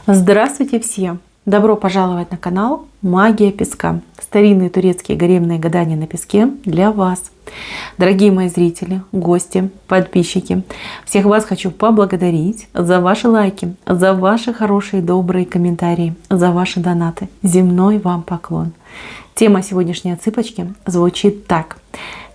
Здравствуйте все! Добро пожаловать на канал Магия Песка. Старинные турецкие гаремные гадания на песке для вас. Дорогие мои зрители, гости, подписчики, всех вас хочу поблагодарить за ваши лайки, за ваши хорошие добрые комментарии, за ваши донаты. Земной вам поклон. Тема сегодняшней отсыпочки звучит так.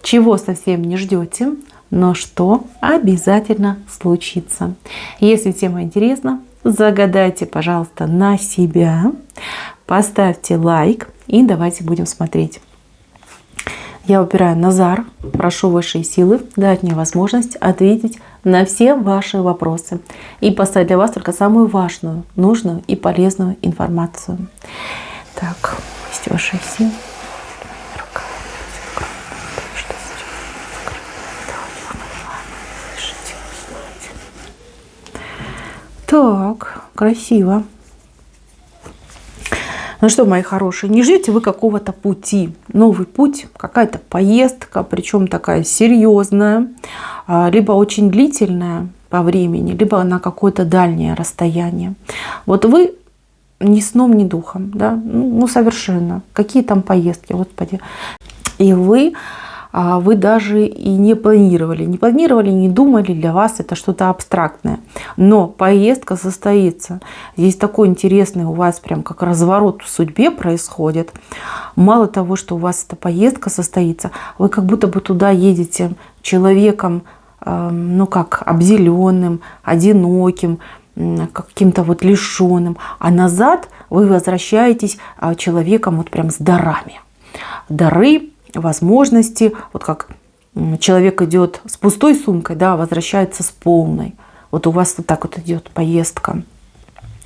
Чего совсем не ждете, но что обязательно случится. Если тема интересна, загадайте, пожалуйста, на себя, поставьте лайк и давайте будем смотреть. Я выбираю Назар, прошу высшие силы дать мне возможность ответить на все ваши вопросы и поставить для вас только самую важную, нужную и полезную информацию. Так, есть высшие силы. Так, красиво. Ну что, мои хорошие, не ждете вы какого-то пути, новый путь, какая-то поездка, причем такая серьезная, либо очень длительная по времени, либо на какое-то дальнее расстояние. Вот вы ни сном, ни духом, да, ну совершенно. Какие там поездки, Господи. И вы даже и не планировали, не думали, для вас это что-то абстрактное. Но поездка состоится. Здесь такой интересный у вас прям как разворот в судьбе происходит. Мало того, что у вас эта поездка состоится, вы как будто бы туда едете человеком, ну как, обделенным, одиноким, каким-то вот лишенным. А назад вы возвращаетесь человеком вот прям с дарами. Дары, возможности, вот как человек идет с пустой сумкой, да, возвращается с полной. Вот у вас вот так вот идет поездка.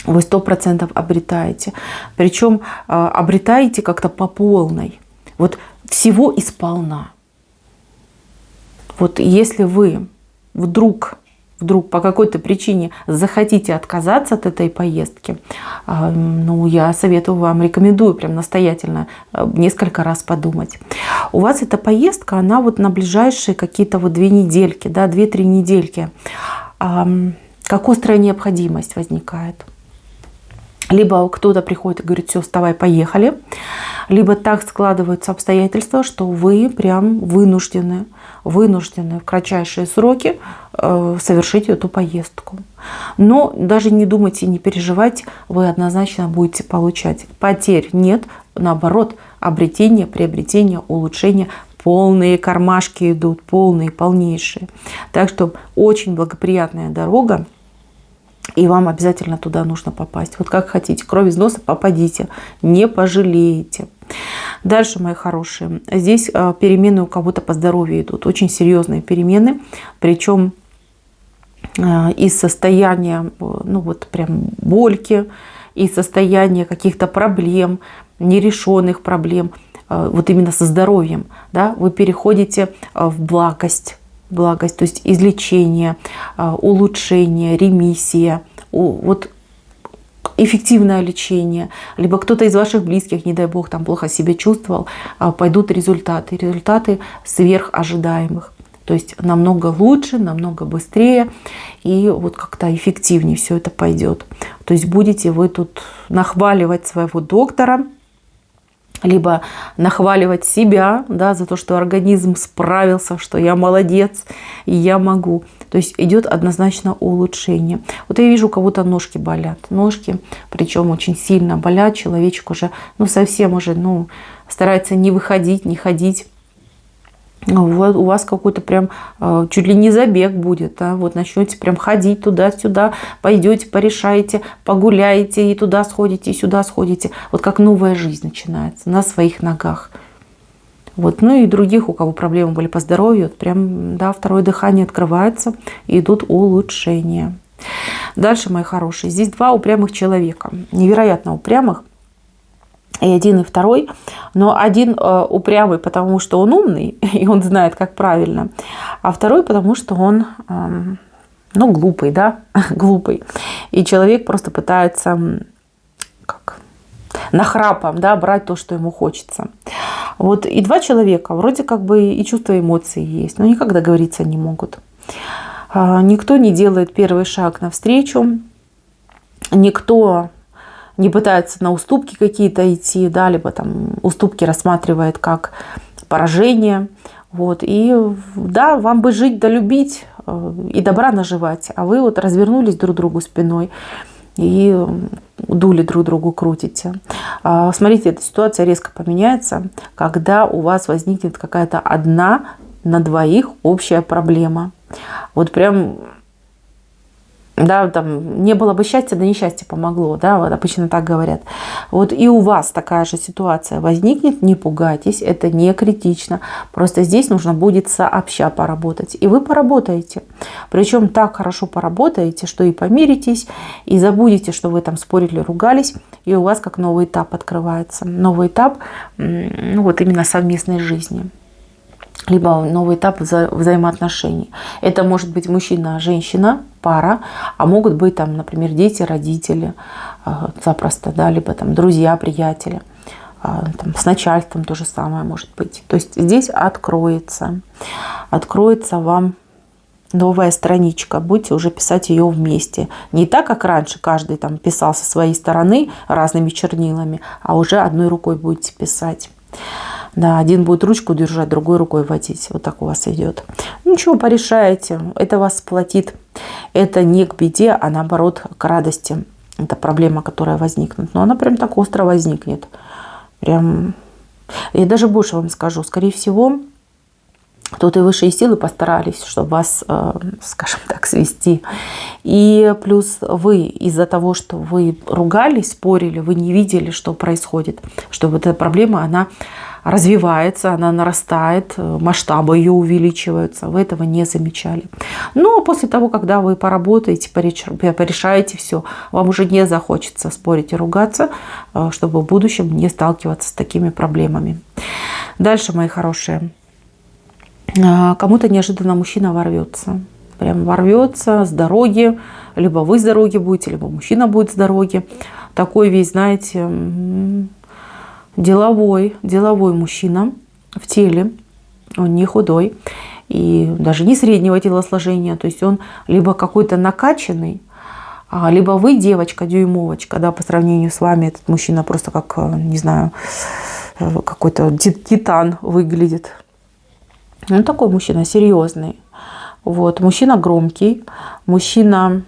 Вы 100% обретаете. Причем обретаете как-то по полной. Вот всего и сполна. Вот если вы вдруг по какой-то причине захотите отказаться от этой поездки, ну, я советую вам, рекомендую прям настоятельно несколько раз подумать. У вас эта поездка, она вот на ближайшие какие-то вот 2 недельки, да, 2-3 недельки. Как острая необходимость возникает. Либо кто-то приходит и говорит: все, вставай, поехали. Либо так складываются обстоятельства, что вы прям вынуждены в кратчайшие сроки совершить эту поездку. Но даже не думайте, не переживайте, вы однозначно будете получать. Потерь нет, наоборот, обретение, приобретение, улучшение. Полные кармашки идут, полные, полнейшие. Так что очень благоприятная дорога. И вам обязательно туда нужно попасть. Вот как хотите, кровь из носа попадите, не пожалеете. Дальше, мои хорошие, здесь перемены у кого-то по здоровью идут. Очень серьезные перемены. Причем из состояния, ну вот прям больки, из состояния каких-то проблем, нерешенных проблем, вот именно со здоровьем, да, вы переходите в благость. То есть излечение, улучшение, ремиссия, вот эффективное лечение. Либо кто-то из ваших близких, не дай бог, там плохо себя чувствовал, пойдут результаты сверх ожидаемых. То есть намного лучше, намного быстрее и вот как-то эффективнее все это пойдет. То есть будете вы тут нахваливать своего доктора, либо нахваливать себя, да, за то, что организм справился, что я молодец и я могу. То есть идет однозначно улучшение. Вот я вижу, у кого-то ножки болят. Ножки, причем очень сильно болят. Человечек уже, ну, совсем уже, ну, старается не выходить, не ходить. Вот у вас какой-то прям чуть ли не забег будет, да? Вот начнете прям ходить туда-сюда, пойдете, порешаете, погуляете, и туда сходите, и сюда сходите. Вот как новая жизнь начинается на своих ногах. Вот. Ну и других, у кого проблемы были по здоровью, прям, да, второе дыхание открывается, и идут улучшения. Дальше, мои хорошие, здесь 2 упрямых человека, невероятно упрямых. И один, и второй. Но один упрямый, потому что он умный, и он знает, как правильно. А второй, потому что он, ну, глупый, да, глупый. И человек просто пытается как, нахрапом, да, брать то, что ему хочется. Вот и 2 человека, вроде как бы и чувства, эмоции есть, но никак договориться не могут. Никто не делает первый шаг навстречу. Никто не пытается на уступки какие-то идти, да, либо там уступки рассматривает как поражение. Вот. И да, вам бы жить да любить и добра наживать, а вы вот развернулись друг к другу спиной и дули друг другу крутите. Смотрите, эта ситуация резко поменяется, когда у вас возникнет какая-то одна на двоих общая проблема. Вот прям, да, там не было бы счастья, да несчастье помогло, да, вот обычно так говорят. Вот и у вас такая же ситуация возникнет, не пугайтесь, это не критично. Просто здесь нужно будет сообща поработать. И вы поработаете. Причем так хорошо поработаете, что и помиритесь, и забудете, что вы там спорили, ругались, и у вас как новый этап открывается. Новый этап, ну вот именно совместной жизни. Либо новый этап взаимоотношений. Это может быть мужчина, женщина, пара, а могут быть там, например, дети, родители, запросто, да, либо там друзья, приятели, там, с начальством то же самое может быть. То есть здесь откроется вам новая страничка, будете уже писать ее вместе. Не так, как раньше каждый там писал со своей стороны разными чернилами, а уже одной рукой будете писать. Да, один будет ручку держать, другой рукой водить. Вот так у вас идет. Ничего, порешаете. Это вас сплотит. Это не к беде, а наоборот к радости. Это проблема, которая возникнет. Но она прям так остро возникнет. Прям. Я даже больше вам скажу. Скорее всего, кто-то и высшие силы постарались, чтобы вас, скажем так, свести. И плюс вы из-за того, что вы ругались, спорили, вы не видели, что происходит. Что вот эта проблема, она развивается, она нарастает, масштабы ее увеличиваются. Вы этого не замечали. Но после того, когда вы поработаете, порешаете все, вам уже не захочется спорить и ругаться, чтобы в будущем не сталкиваться с такими проблемами. Дальше, мои хорошие. Кому-то неожиданно мужчина ворвется. Прям ворвется с дороги. Либо вы с дороги будете, либо мужчина будет с дороги. Такой весь, знаете, деловой мужчина в теле. Он не худой. И даже не среднего телосложения. То есть он либо какой-то накачанный, либо вы девочка-дюймовочка. Да, по сравнению с вами этот мужчина просто как, не знаю, какой-то титан выглядит. Он такой мужчина серьезный. Вот. Мужчина громкий, мужчина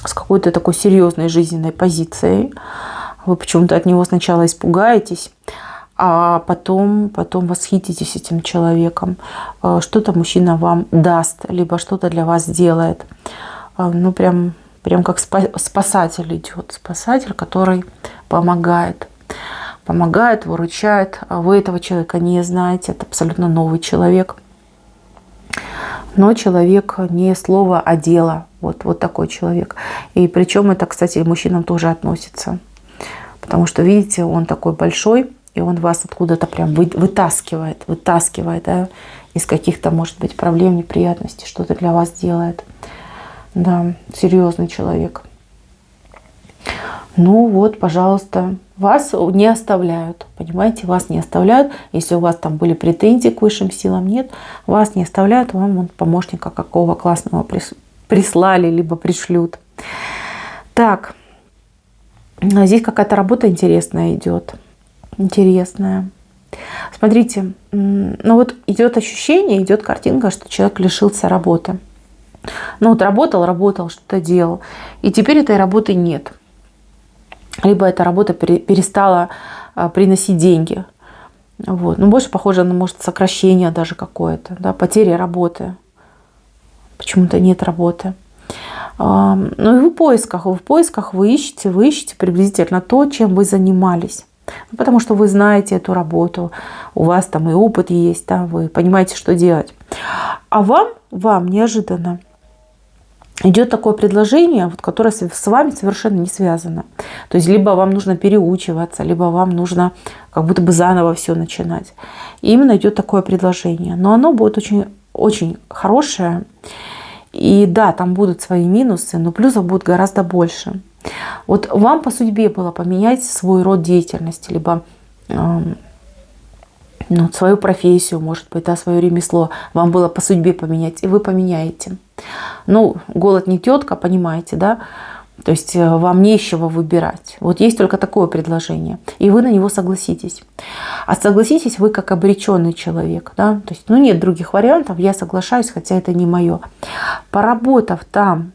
с какой-то такой серьезной жизненной позицией. Вы почему-то от него сначала испугаетесь, а потом восхититесь этим человеком. Что-то мужчина вам даст, либо что-то для вас сделает. Ну, прям как спасатель идет. Спасатель, который помогает. Помогает, выручает. А вы этого человека не знаете. Это абсолютно новый человек. Но человек не слово, а дело. Вот такой человек. И причем это, кстати, мужчинам тоже относится. Потому что, видите, он такой большой, и он вас откуда-то прям вытаскивает, да, из каких-то, может быть, проблем, неприятностей, что-то для вас делает. Да, серьезный человек. Ну вот, пожалуйста, вас не оставляют, понимаете, вас не оставляют. Если у вас там были претензии к высшим силам, нет, вас не оставляют, вам помощника какого классного прислали, либо пришлют. Так, здесь какая-то работа интересная идет. Интересная. Смотрите, ну вот идет ощущение, идет картинка, что человек лишился работы. Ну вот работал, что-то делал, и теперь этой работы нет. Либо эта работа перестала приносить деньги. Вот. Ну, больше похоже на, может, сокращение даже какое-то, да, потеря работы. Почему-то нет работы. Ну и в поисках вы ищете приблизительно то, чем вы занимались. Ну, потому что вы знаете эту работу, у вас там и опыт есть, да, вы понимаете, что делать. А вам неожиданно идет такое предложение, вот, которое с вами совершенно не связано. То есть либо вам нужно переучиваться, либо вам нужно как будто бы заново все начинать. И именно идет такое предложение. Но оно будет очень, очень хорошее. И да, там будут свои минусы, но плюсов будет гораздо больше. Вот вам по судьбе было поменять свой род деятельности, либо свою профессию, может быть, да, свое ремесло. Вам было по судьбе поменять, и вы поменяете. Ну, голод не тетка, понимаете, да? То есть вам не из чего выбирать. Вот есть только такое предложение. И вы на него согласитесь. А согласитесь вы как обреченный человек. Да? То есть, нет других вариантов, я соглашаюсь, хотя это не мое. Поработав там,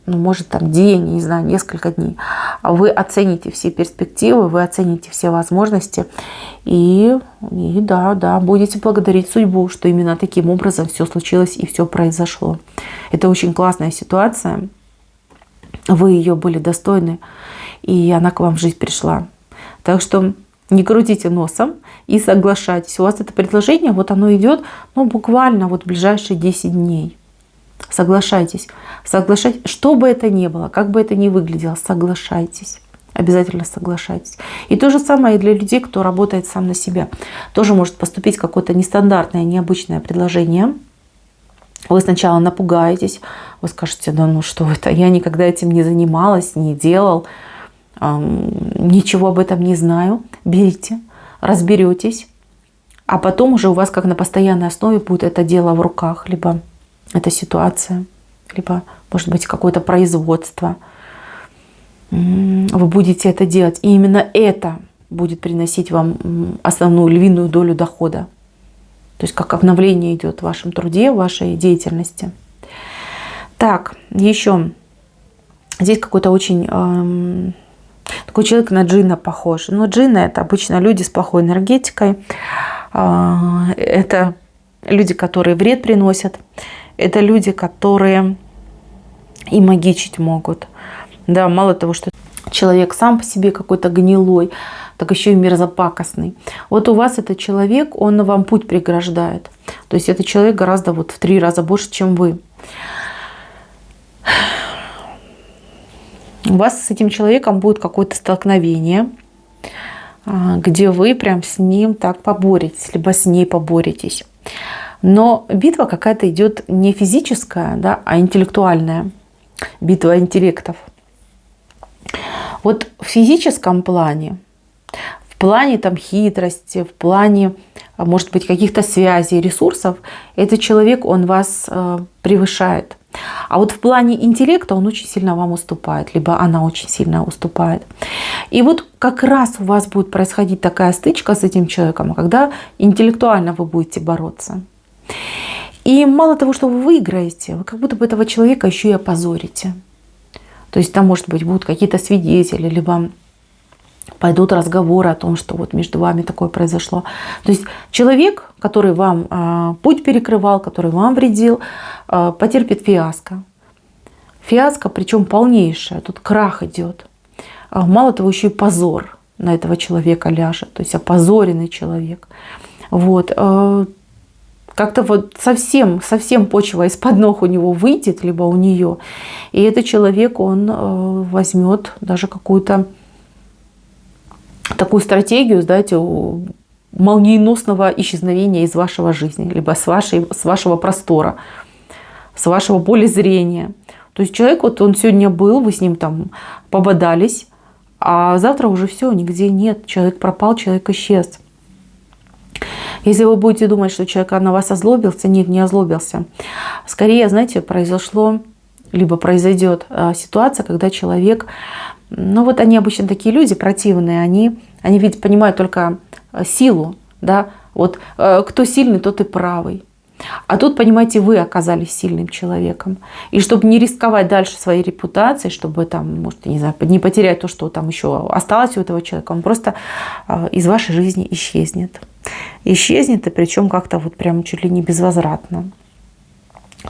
может там день, не знаю, несколько дней, вы оцените все перспективы, вы оцените все возможности. И да, будете благодарить судьбу, что именно таким образом все случилось и все произошло. Это очень классная ситуация. Вы ее были достойны, и она к вам в жизнь пришла. Так что не крутите носом и соглашайтесь. У вас это предложение, вот оно идет, буквально вот в ближайшие 10 дней. Соглашайтесь. Соглашайтесь. Что бы это ни было, как бы это ни выглядело, соглашайтесь. Обязательно соглашайтесь. И то же самое и для людей, кто работает сам на себя. Тоже может поступить какое-то нестандартное, необычное предложение. Вы сначала напугаетесь, вы скажете, да что это, я никогда этим не занималась, не делал, ничего об этом не знаю. Берите, разберетесь, а потом уже у вас как на постоянной основе будет это дело в руках, либо эта ситуация, либо, может быть, какое-то производство. Вы будете это делать, и именно это будет приносить вам основную львиную долю дохода. То есть как обновление идет в вашем труде, в вашей деятельности. Так, еще. Здесь какой-то очень такой человек на джинна похож. Но джинны — это обычно люди с плохой энергетикой. Это люди, которые вред приносят. Это люди, которые и магичить могут. Да, мало того, что человек сам по себе какой-то гнилой, так еще и мерзопакостный. Вот у вас этот человек, он вам путь преграждает. То есть этот человек гораздо в 3 раза больше, чем вы. У вас с этим человеком будет какое-то столкновение, где вы прям с ним так поборетесь, либо с ней поборетесь. Но битва какая-то идет не физическая, да, а интеллектуальная. Битва интеллектов. Вот в физическом плане, в плане там хитрости, в плане, может быть, каких-то связей, ресурсов, этот человек, он вас превышает. А вот в плане интеллекта он очень сильно вам уступает, либо она очень сильно уступает. И вот как раз у вас будет происходить такая стычка с этим человеком, когда интеллектуально вы будете бороться. И мало того, что вы выиграете, вы как будто бы этого человека еще и опозорите. То есть там, может быть, будут какие-то свидетели, либо пойдут разговоры о том, что вот между вами такое произошло. То есть человек, который вам путь перекрывал, который вам вредил, потерпит фиаско. Фиаско, причем полнейшее. Тут крах идет. Мало того, еще и позор на этого человека ляжет. То есть опозоренный человек. Вот. Как-то вот совсем почва из-под ног у него выйдет, либо у нее. И этот человек, он возьмет даже какую-то такую стратегию, знаете, молниеносного исчезновения из вашего жизни, либо с вашего простора, с вашего поля зрения. То есть человек, вот он сегодня был, вы с ним там пободались, а завтра уже все, нигде нет. Человек пропал, человек исчез. Если вы будете думать, что человек на вас озлобился, нет, не озлобился. Скорее, знаете, произошло, либо произойдет ситуация, когда человек, вот они обычно такие люди противные, они ведь понимают только силу, да, вот кто сильный, тот и правый. А тут, понимаете, вы оказались сильным человеком. И чтобы не рисковать дальше своей репутацией, чтобы там, может, не знаю, не потерять то, что там еще осталось у этого человека, он просто из вашей жизни исчезнет. Исчезнет, и причем как-то вот прям чуть ли не безвозвратно.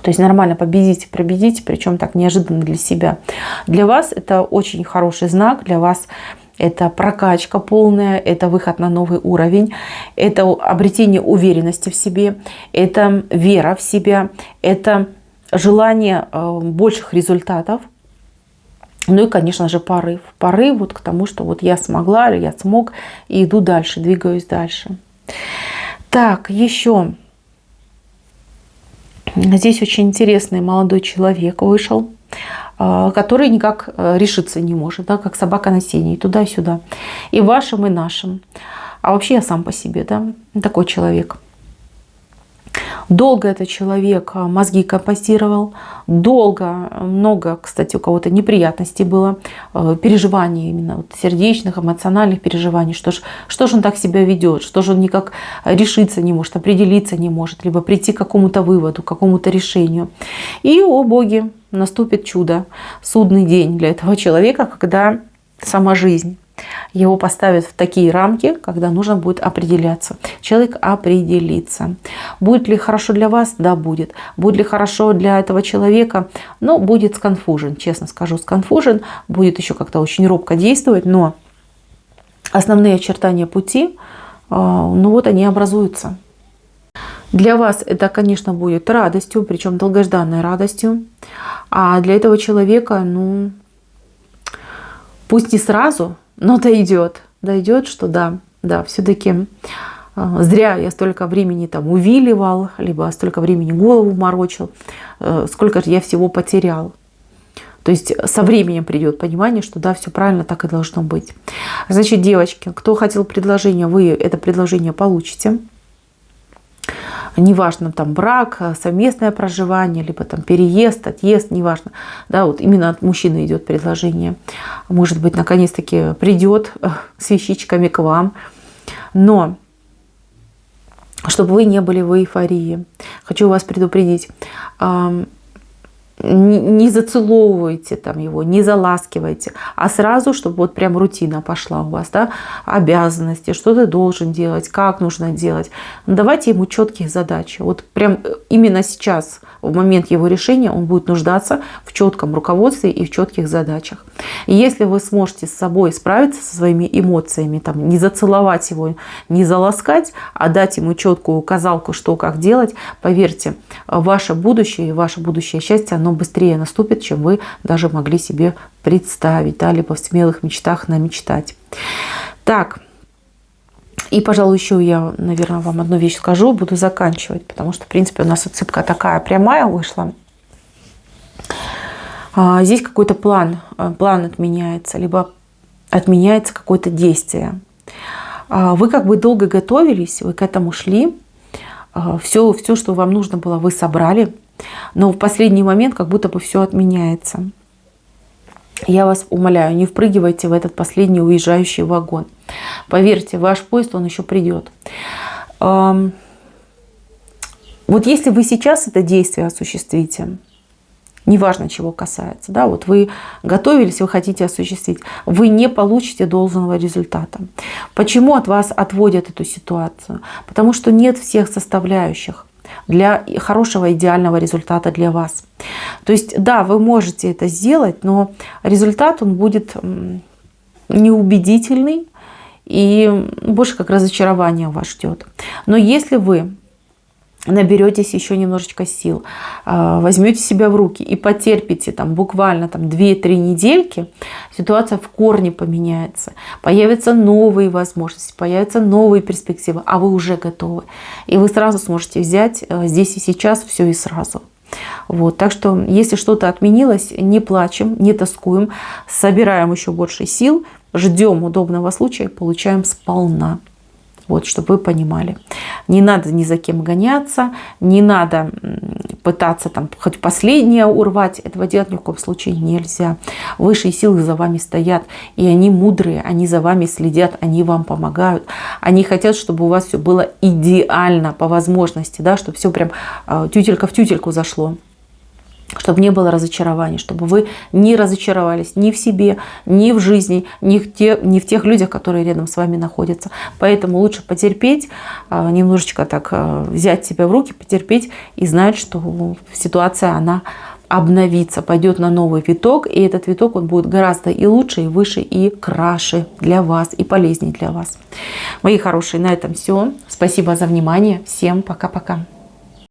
То есть нормально победите, причем так неожиданно для себя. Для вас это очень хороший знак, для вас это прокачка полная, это выход на новый уровень, это обретение уверенности в себе, это вера в себя, это желание больших результатов. Ну и, конечно же, порыв. Порыв вот к тому, что вот я смогла, или я смог, и иду дальше, двигаюсь дальше. Так, еще. Здесь очень интересный молодой человек вышел, который никак решиться не может, да, как собака на сене, и туда-сюда. И вашим, и нашим. А вообще я сам по себе, да, такой человек. Долго этот человек мозги компостировал, много, кстати, у кого-то неприятностей было, переживаний именно вот сердечных, эмоциональных переживаний. Что ж он так себя ведет, что же он никак решиться не может, определиться не может, либо прийти к какому-то выводу, к какому-то решению. И, о боги, наступит чудо, судный день для этого человека, когда сама жизнь его поставят в такие рамки, когда нужно будет определяться. Человек определится. Будет ли хорошо для вас? Да, будет. Будет ли хорошо для этого человека? Но будет сконфужен, честно скажу, сконфужен. Будет еще как-то очень робко действовать, но основные очертания пути, ну вот они образуются. Для вас это, конечно, будет радостью, причем долгожданной радостью. А для этого человека, ну, пусть не сразу, но дойдет, что да, все-таки зря я столько времени там увиливал, либо столько времени голову морочил, сколько же я всего потерял. То есть со временем придет понимание, что да, все правильно, так и должно быть. Значит, девочки, кто хотел предложение, вы это предложение получите. Неважно, там брак, совместное проживание, либо там переезд, отъезд, неважно. Да, вот именно от мужчины идет предложение. Может быть, наконец-таки придет с вещичками к вам. Но чтобы вы не были в эйфории, хочу вас предупредить, не зацеловывайте там его, не заласкивайте, а сразу, чтобы вот прям рутина пошла у вас, да, обязанности, что ты должен делать, как нужно делать. Давайте ему четкие задачи. Вот прям именно сейчас, в момент его решения, он будет нуждаться в четком руководстве и в четких задачах. И если вы сможете с собой справиться со своими эмоциями, там, не зацеловать его, не заласкать, а дать ему четкую указалку, что как делать, поверьте, ваше будущее счастье, оно быстрее наступит, чем вы даже могли себе представить, да, либо в смелых мечтах намечтать. Так, и, пожалуй, еще я, наверное, вам одну вещь скажу, буду заканчивать, потому что, в принципе, у нас отсыпка такая прямая вышла. Здесь какой-то план отменяется, либо отменяется какое-то действие. Вы как бы долго готовились, вы к этому шли, все, что вам нужно было, вы собрали, но в последний момент как будто бы все отменяется. Я вас умоляю, не впрыгивайте в этот последний уезжающий вагон. Поверьте, ваш поезд, он еще придет. Вот если вы сейчас это действие осуществите, неважно, чего касается, да, вот вы готовились, вы хотите осуществить, вы не получите должного результата. Почему от вас отводят эту ситуацию? Потому что нет всех составляющих для хорошего идеального результата для вас. То есть, да, вы можете это сделать, но результат он будет неубедительный и больше как разочарование вас ждет. Но если вы наберетесь еще немножечко сил, возьмете себя в руки и потерпите там, буквально там, 2-3 недельки, ситуация в корне поменяется. Появятся новые возможности, появятся новые перспективы, а вы уже готовы. И вы сразу сможете взять здесь и сейчас все и сразу. Вот. Так что, если что-то отменилось, не плачем, не тоскуем, собираем еще больше сил, ждем удобного случая, получаем сполна. Вот, чтобы вы понимали. Не надо ни за кем гоняться, не надо пытаться там хоть последнее урвать. Этого делать ни в коем случае нельзя. Высшие силы за вами стоят, и они мудрые, они за вами следят, они вам помогают. Они хотят, чтобы у вас все было идеально по возможности, да, чтобы все прям тютелька в тютельку зашло. Чтобы не было разочарований, чтобы вы не разочаровались ни в себе, ни в жизни, ни в тех людях, которые рядом с вами находятся. Поэтому лучше потерпеть, немножечко так взять себя в руки, потерпеть и знать, что ситуация, она обновится, пойдет на новый виток, и этот виток он будет гораздо и лучше, и выше, и краше для вас, и полезнее для вас. Мои хорошие, на этом все. Спасибо за внимание. Всем пока-пока.